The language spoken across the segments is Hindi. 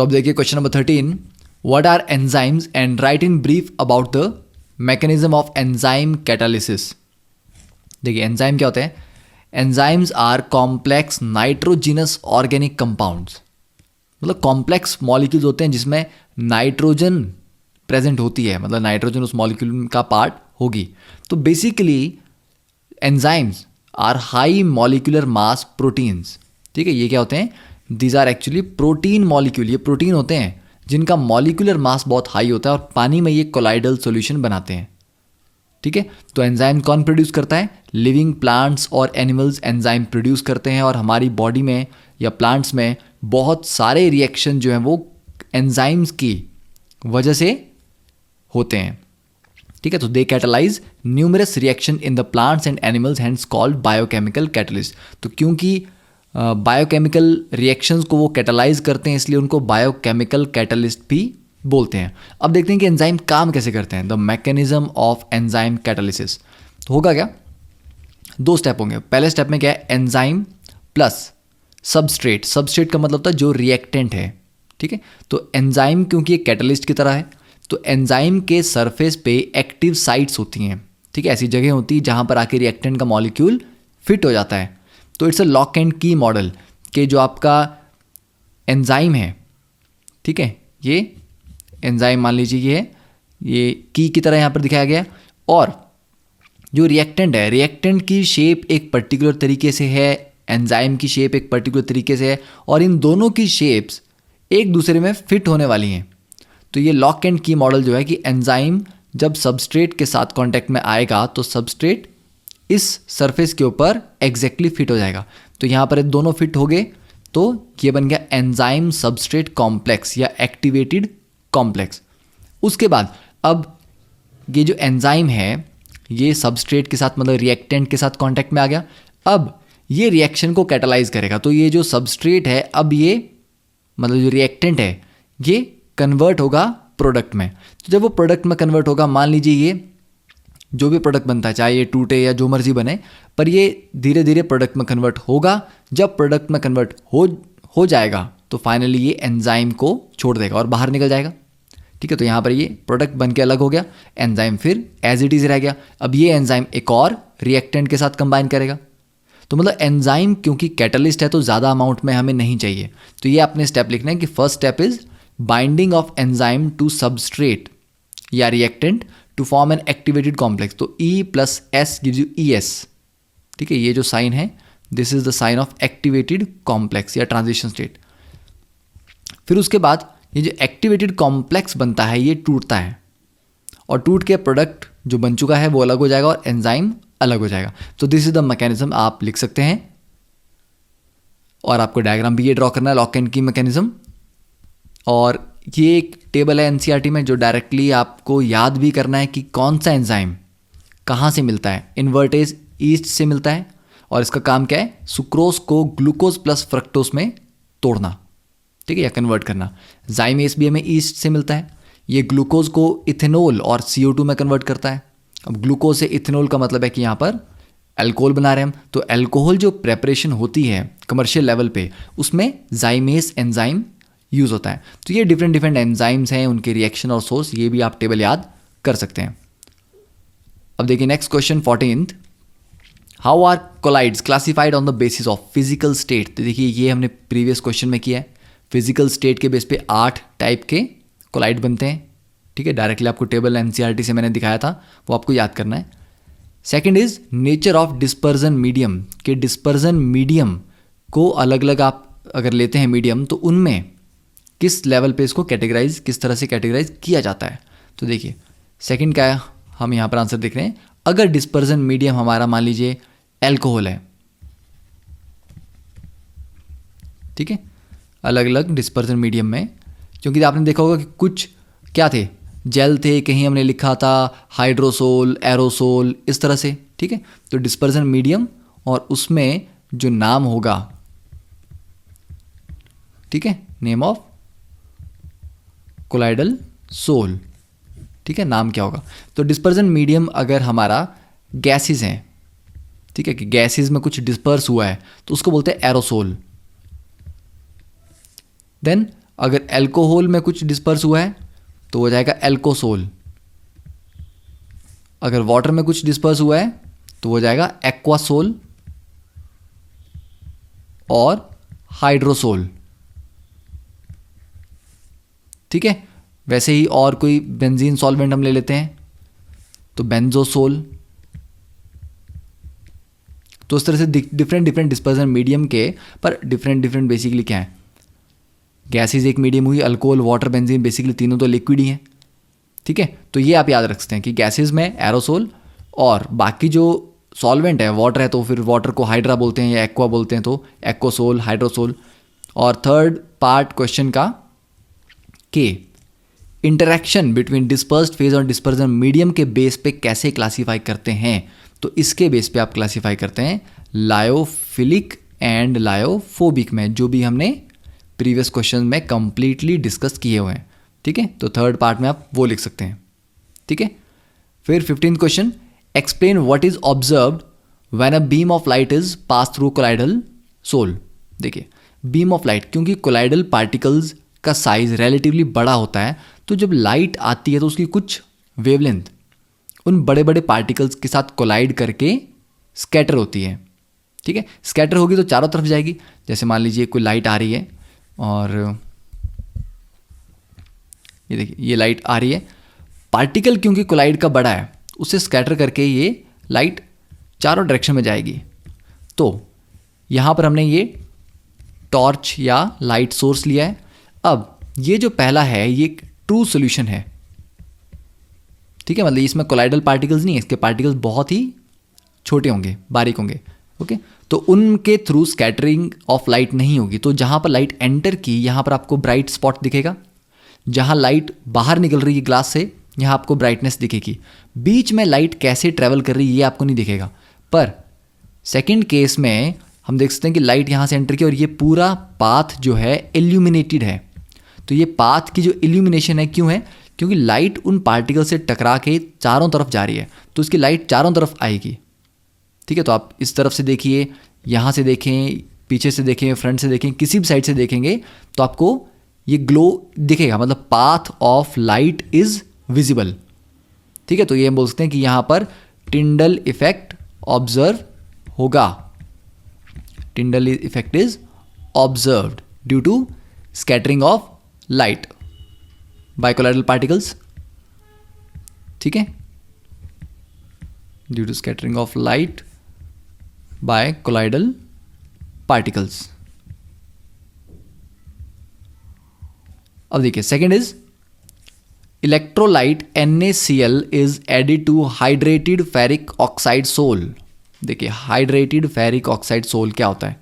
तो अब देखिए question number 13, what are enzymes and write in brief about the mechanism of enzyme catalysis. देखिए एंजाइम क्या होते हैं? Enzymes are complex nitrogenous organic compounds, मतलब कॉम्प्लेक्स मॉलिक्यूल्स होते हैं जिसमें नाइट्रोजन प्रेजेंट होती है, मतलब नाइट्रोजन उस मॉलिक्यूल का पार्ट होगी। तो basically enzymes are high molecular mass proteins. ठीक है, ये क्या होते हैं? These are actually protein molecule. ये प्रोटीन होते हैं जिनका मॉलिक्यूलर मास बहुत हाई होता है और पानी में ये कोलाइडल सॉल्यूशन बनाते हैं। ठीक है, तो एंजाइम कौन प्रोड्यूस करता है? लिविंग प्लांट्स और एनिमल्स एंजाइम प्रोड्यूस करते हैं, और हमारी बॉडी में या प्लांट्स में बहुत सारे रिएक्शन जो हैं वो एंजाइम्स की वजह से होते हैं। ठीक है, तो they catalyse numerous reaction in the plants and animals hence called biochemical catalyst. तो क्योंकि बायोकेमिकल रिएक्शंस को वो कैटलाइज करते हैं इसलिए उनको बायोकेमिकल कैटलिस्ट भी बोलते हैं। अब देखते हैं कि एंजाइम काम कैसे करते हैं। The mechanism of enzyme catalysis. तो होगा क्या? 2 स्टेप होंगे। पहले स्टेप में क्या है? Enzyme plus substrate. सबस्ट्रेट का मतलब होता है जो रिएक्टेंट है। ठीक है, तो एंजाइम क्योंकि एक कैटलिस्ट की तरह है तो एंजाइम के सरफेस पे एक्टिव साइट्स होती हैं। ठीक है, ऐसी जगह होती है जहाँ पर आके रिएक्टेंट का मॉलिक्यूल फिट हो जाता है। तो इट्स अ लॉक एंड की मॉडल कि जो आपका एंजाइम है, ठीक है, ये एंजाइम मान लीजिए ये है, ये की तरह यहाँ पर दिखाया गया, और जो रिएक्टेंट है, रिएक्टेंट की शेप एक पर्टिकुलर तरीके से है, एंजाइम की शेप एक पर्टिकुलर तरीके से है, और इन दोनों की शेप्स एक दूसरे में फिट होने वाली हैं। तो ये लॉक एंड की मॉडल जो है कि एंजाइम जब सबस्ट्रेट के साथ कांटेक्ट में आएगा तो सबस्ट्रेट इस सरफेस के ऊपर एग्जैक्टली फिट हो जाएगा। तो यहाँ पर दोनों फिट हो गए तो ये बन गया एंजाइम सबस्ट्रेट कॉम्प्लेक्स या एक्टिवेटेड कॉम्प्लेक्स। उसके बाद अब ये जो एंजाइम है ये सबस्ट्रेट के साथ मतलब रिएक्टेंट के साथ कांटेक्ट में आ गया। अब ये रिएक्शन को कैटालाइज करेगा। तो ये जो सबस्ट्रेट है अब ये मतलब जो रिएक्टेंट है ये कन्वर्ट होगा प्रोडक्ट में। तो जब वो प्रोडक्ट में कन्वर्ट होगा, मान लीजिए ये जो भी प्रोडक्ट बनता है चाहे ये टूटे या जो मर्जी बने, पर ये धीरे धीरे प्रोडक्ट में कन्वर्ट होगा। जब प्रोडक्ट में कन्वर्ट हो जाएगा तो फाइनली ये एंजाइम को छोड़ देगा और बाहर निकल जाएगा। ठीक है, तो यहाँ पर ये प्रोडक्ट बन के अलग हो गया, एंजाइम फिर एज इट इज़ रह गया। अब ये एंजाइम एक और रिएक्टेंट के साथ कंबाइन करेगा। तो मतलब एंजाइम क्योंकि कैटलिस्ट है तो ज़्यादा अमाउंट में हमें नहीं चाहिए। तो ये आपने स्टेप लिखना है कि first step is binding of enzyme to substrate या reactant to form an activated complex. तो E plus S gives you ES। ठीक है, ये जो साइन है this is the sign of activated complex या ट्रांजिशन स्टेट। फिर उसके बाद ये जो एक्टिवेटेड कॉम्प्लेक्स बनता है ये टूटता है और टूट के प्रोडक्ट जो बन चुका है वो अलग हो जाएगा और एंजाइम अलग हो जाएगा। तो दिस इज द मैकेनिज्म आप लिख सकते हैं और आपको डायग्राम भी ये ड्रॉ करना है लॉक एंड की मैकेनिज्म। और ये एक टेबल है एनसीईआरटी में जो डायरेक्टली आपको याद भी करना है कि कौन सा एंजाइम कहाँ से मिलता है। इन्वर्टेज ईस्ट से मिलता है और इसका काम क्या है? सुक्रोज को ग्लूकोज प्लस फ्रक्टोज में तोड़ना, ठीक है, या कन्वर्ट करना। जाइमेस भी हमें ईस्ट से मिलता है, ये ग्लूकोज को इथेनॉल और CO2 में कन्वर्ट करता है। अब ग्लूकोज से इथेनॉल का मतलब है कि यहाँ पर अल्कोहल बना रहे हैं हम। तो अल्कोहल जो प्रेपरेशन होती है कमर्शियल लेवल पे उसमें जाइमेस एंजाइम यूज़ होता है। तो ये डिफरेंट एंजाइम्स हैं, उनके रिएक्शन और सोर्स ये भी आप टेबल याद कर सकते हैं। अब देखिए next question 14th, how are colloids classified on the basis of physical state. तो देखिए ये हमने प्रीवियस क्वेश्चन में किया है। फिजिकल स्टेट के बेस पे 8 टाइप के कोलाइड बनते हैं। ठीक है, डायरेक्टली आपको टेबल एनसीईआरटी से मैंने दिखाया था वो आपको याद करना है। Second is nature of dispersion medium, के डिस्पर्जन मीडियम को अलग अलग आप अगर लेते हैं मीडियम तो उनमें किस लेवल पे इसको कैटेगराइज किस तरह से कैटेगराइज किया जाता है। तो देखिए सेकंड क्या है, हम यहाँ पर आंसर देख रहे हैं। अगर डिस्पर्जन मीडियम हमारा मान लीजिए एल्कोहल है, ठीक है, अलग अलग डिस्पर्जन मीडियम में, क्योंकि आपने देखा होगा कि कुछ क्या थे, जेल थे, कहीं हमने लिखा था हाइड्रोसोल, एरोसोल, इस तरह से। ठीक है, तो डिस्पर्जन मीडियम और उसमें जो नाम होगा, ठीक है, नेम ऑफ कोलाइडल सोल, ठीक है, नाम क्या होगा। तो डिस्पर्जन मीडियम अगर हमारा गैसेस हैं, ठीक है, कि गैसेस में कुछ डिस्पर्स हुआ है तो उसको बोलते हैं एरोसोल। देन अगर एल्कोहल में कुछ डिस्पर्स हुआ है तो हो जाएगा एल्कोसोल, अगर वाटर में कुछ डिस्पर्स हुआ है तो हो जाएगा एक्वासोल और हाइड्रोसोल। ठीक है, वैसे ही और कोई बेंजीन सॉल्वेंट हम ले लेते हैं तो बेंजोसोल। तो उस तरह से डिफरेंट डिफरेंट डिस्पर्सन मीडियम के, पर डिफरेंट बेसिकली क्या है, गैसेज एक मीडियम हुई, अल्कोहल, वाटर, बेंजीन, बेसिकली तीनों तो लिक्विड ही हैं। ठीक है, तो ये आप याद रख सकते हैं कि गैसेज में एरोसोल और बाकी जो सॉल्वेंट है, वाटर है तो फिर वाटर को हाइड्रा बोलते हैं या एक्वा बोलते हैं तो एक्वासोल, हाइड्रोसोल। और थर्ड पार्ट क्वेश्चन का कि इंटरेक्शन बिटवीन डिस्पर्स्ड फेज और डिस्पर्जन मीडियम के बेस पे कैसे क्लासीफाई करते हैं, तो इसके बेस पे आप क्लासीफाई करते हैं लायोफिलिक एंड लायोफोबिक में, जो भी हमने प्रीवियस क्वेश्चन में कंप्लीटली डिस्कस किए हुए हैं। ठीक है, तो थर्ड पार्ट में आप वो लिख सकते हैं। ठीक है, फिर 15th question, explain what is observed when a beam of light is pass through colloidal sol. देखिए, बीम ऑफ लाइट, क्योंकि कोलाइडल पार्टिकल्स का साइज रिलेटिवली बड़ा होता है, तो जब लाइट आती है तो उसकी कुछ वेवलेंथ उन बड़े बड़े पार्टिकल्स के साथ कोलाइड करके स्कैटर होती है। ठीक है, स्कैटर होगी तो चारों तरफ जाएगी। जैसे मान लीजिए कोई लाइट आ रही है और ये देखिए ये लाइट आ रही है, पार्टिकल क्योंकि कोलाइड का बड़ा है उसे स्कैटर करके ये लाइट चारों डायरेक्शन में जाएगी। तो यहाँ पर हमने ये टॉर्च या लाइट सोर्स लिया है। अब ये जो पहला है ये ट्रू सॉल्यूशन है। ठीक है, मतलब इसमें कोलाइडल पार्टिकल्स नहीं है, इसके पार्टिकल्स बहुत ही छोटे होंगे, बारीक होंगे। ओके, तो उनके थ्रू स्कैटरिंग ऑफ लाइट नहीं होगी। तो जहाँ पर लाइट एंटर की यहाँ पर आपको ब्राइट स्पॉट दिखेगा, जहाँ लाइट बाहर निकल रही है ग्लास से यहाँ आपको ब्राइटनेस दिखेगी। बीच में लाइट कैसे ट्रैवल कर रही है ये आपको नहीं दिखेगा। पर सेकंड केस में हम देख सकते हैं कि लाइट यहाँ से एंटर की और ये पूरा पाथ जो है इल्यूमिनेटेड है। तो ये पाथ की जो इल्यूमिनेशन है क्यों है, क्योंकि लाइट उन पार्टिकल से टकरा के चारों तरफ जा रही है, तो उसकी लाइट चारों तरफ आएगी। ठीक है, तो आप इस तरफ से देखिए, यहाँ से देखें, पीछे से देखें, फ्रंट से देखें, किसी भी साइड से देखेंगे तो आपको ये ग्लो दिखेगा, मतलब path of light is visible. ठीक है, तो ये हम बोल सकते हैं कि यहाँ पर टिंडल इफेक्ट ऑब्जर्व होगा। Tyndall effect is observed due to scattering of light by colloidal particles. ठीक है, due to scattering of light by colloidal particles. अब देखिए second is electrolyte NaCl is added to hydrated ferric oxide sol. देखिए हाइड्रेटेड फेरिक ऑक्साइड सोल क्या होता है?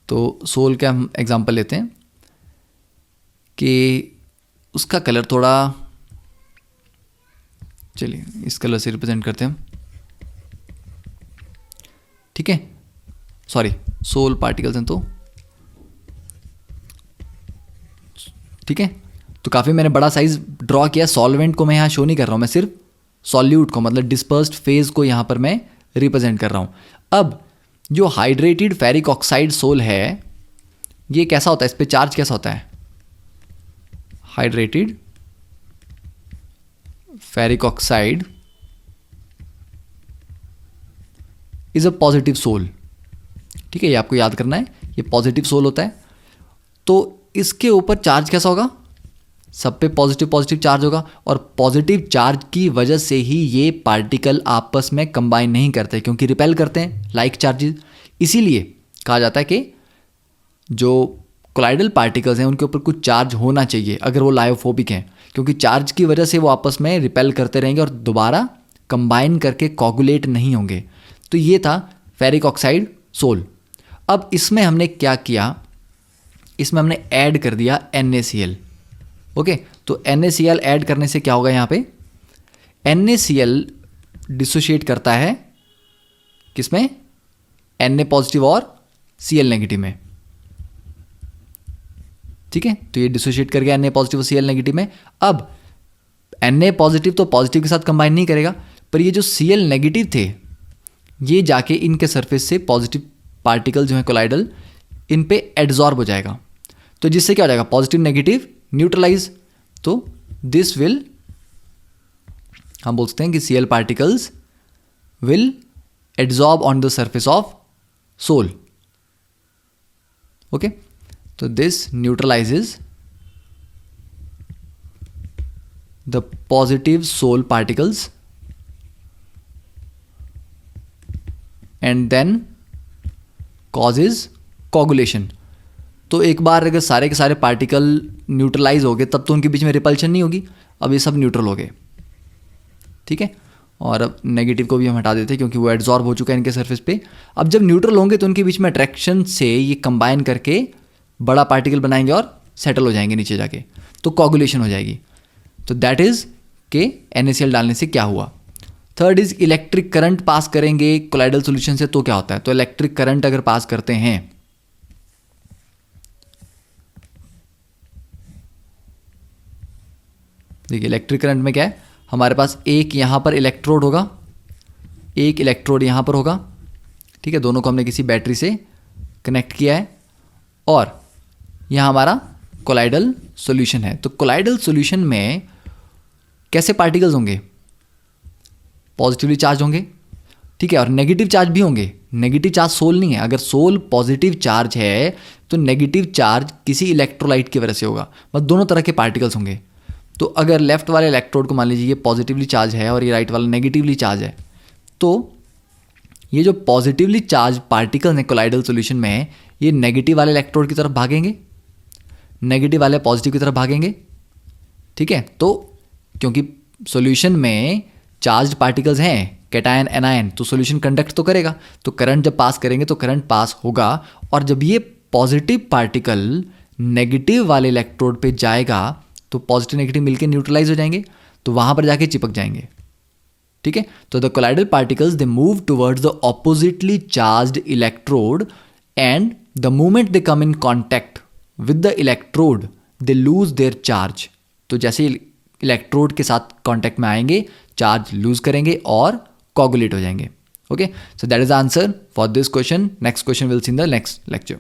तो सोल का हम एग्जांपल लेते हैं कि उसका कलर थोड़ा, चलिए इस कलर से रिप्रेजेंट करते हैं हम। ठीक है, सॉरी सोल पार्टिकल्स हैं तो ठीक है, तो काफ़ी मैंने बड़ा साइज ड्रॉ किया। सॉल्वेंट को मैं यहाँ शो नहीं कर रहा हूँ, मैं सिर्फ सॉल्यूट को मतलब डिस्पर्स्ड फेज को यहाँ पर मैं रिप्रेजेंट कर रहा हूँ। अब जो हाइड्रेटेड फेरिक ऑक्साइड सोल है ये कैसा होता है, इस पे चार्ज कैसा होता है? Hydrated ferric oxide is a positive sol. ठीक है, ये आपको याद करना है, ये पॉजिटिव सोल होता है। तो इसके ऊपर चार्ज कैसा होगा? सब पे पॉजिटिव पॉजिटिव चार्ज होगा, और पॉजिटिव चार्ज की वजह से ही ये पार्टिकल आपस में कंबाइन नहीं करते, क्योंकि रिपेल करते हैं लाइक चार्जेस। इसीलिए कहा जाता है कि जो कोलाइडल पार्टिकल्स हैं उनके ऊपर कुछ चार्ज होना चाहिए अगर वो लायोफोबिक हैं, क्योंकि चार्ज की वजह से वो आपस में रिपेल करते रहेंगे और दोबारा कंबाइन करके कोगुलेट नहीं होंगे। तो ये था फेरिक ऑक्साइड सोल। अब इसमें हमने क्या किया, इसमें हमने ऐड कर दिया NaCl। ओके, तो NaCl ऐड करने से क्या होगा, यहाँ पे NaCl डिसोशिएट करता है किसमें? Na पॉजिटिव और Cl नेगेटिव में। ठीक है, तो ये डिसोशिएट कर गया Na पॉजिटिव और Cl नेगेटिव में। अब Na पॉजिटिव तो पॉजिटिव के साथ कंबाइन नहीं करेगा, पर ये जो Cl नेगेटिव थे ये जाके इनके सरफेस से पॉजिटिव पार्टिकल जो है कोलाइडल इन पे एड्जॉर्ब हो जाएगा। तो जिससे क्या हो जाएगा, पॉजिटिव नेगेटिव न्यूट्रलाइज। तो दिस विल, हम बोल सकते हैं कि Cl particles will adsorb on the surface of sol. Okay, तो this neutralises the positive sol particles and then causes coagulation. तो एक बार अगर सारे के सारे पार्टिकल न्यूट्रलाइज हो गए तब तो उनके बीच में रिपल्शन नहीं होगी, अब ये सब न्यूट्रल हो गए। ठीक है, और अब नेगेटिव को भी हम हटा देते हैं क्योंकि वो एड्जॉर्ब हो चुका है इनके सरफेस पे। अब जब न्यूट्रल होंगे तो उनके बीच में अट्रैक्शन से ये कंबाइन करके बड़ा पार्टिकल बनाएंगे और सेटल हो जाएंगे नीचे जाके, तो कोगुलेशन हो जाएगी। तो दैट इज के NaCl डालने से क्या हुआ। Third is electric current pass करेंगे कोलाइडल सॉल्यूशन से तो क्या होता है। तो इलेक्ट्रिक करंट अगर पास करते हैं, देखिए इलेक्ट्रिक करंट में क्या है, हमारे पास एक यहाँ पर इलेक्ट्रोड होगा, एक इलेक्ट्रोड यहाँ पर होगा। ठीक है, दोनों को हमने किसी बैटरी से कनेक्ट किया है और यहाँ हमारा कोलाइडल सॉल्यूशन है। तो कोलाइडल सॉल्यूशन में कैसे पार्टिकल्स होंगे, पॉजिटिवली चार्ज होंगे। ठीक है, और नेगेटिव चार्ज भी होंगे। नेगेटिव चार्ज सोल नहीं है, अगर सोल पॉजिटिव चार्ज है तो नेगेटिव चार्ज किसी इलेक्ट्रोलाइट की वजह से होगा। मतलब दोनों तरह के पार्टिकल्स होंगे। तो अगर लेफ्ट वाले इलेक्ट्रोड को मान लीजिए ये पॉजिटिवली चार्ज है और ये राइट वाला नेगेटिवली चार्ज है, तो ये जो पॉजिटिवली चार्ज पार्टिकल हैं कोलाइडल सॉल्यूशन में, ये नेगेटिव वाले इलेक्ट्रोड की तरफ भागेंगे, नेगेटिव वाले पॉजिटिव की तरफ भागेंगे। ठीक है, तो क्योंकि सॉल्यूशन में चार्ज पार्टिकल्स हैं, कैटायन एनायन, तो सॉल्यूशन कंडक्ट तो करेगा, तो करंट जब पास करेंगे तो करंट पास होगा। और जब ये पॉजिटिव पार्टिकल नेगेटिव वाले इलेक्ट्रोड पे जाएगा तो पॉजिटिव नेगेटिव मिलकर न्यूट्रलाइज हो जाएंगे, तो वहां पर जाके चिपक जाएंगे। ठीक है, तो the colloidal particles they move towards the oppositely charged electrode and the moment they come in contact with the electrode they lose their charge. तो जैसे इलेक्ट्रोड के साथ कॉन्टैक्ट में आएंगे, चार्ज लूज करेंगे और कोगुलेट हो जाएंगे। Okay, so that is the answer for this question. Next question will see in the next lecture.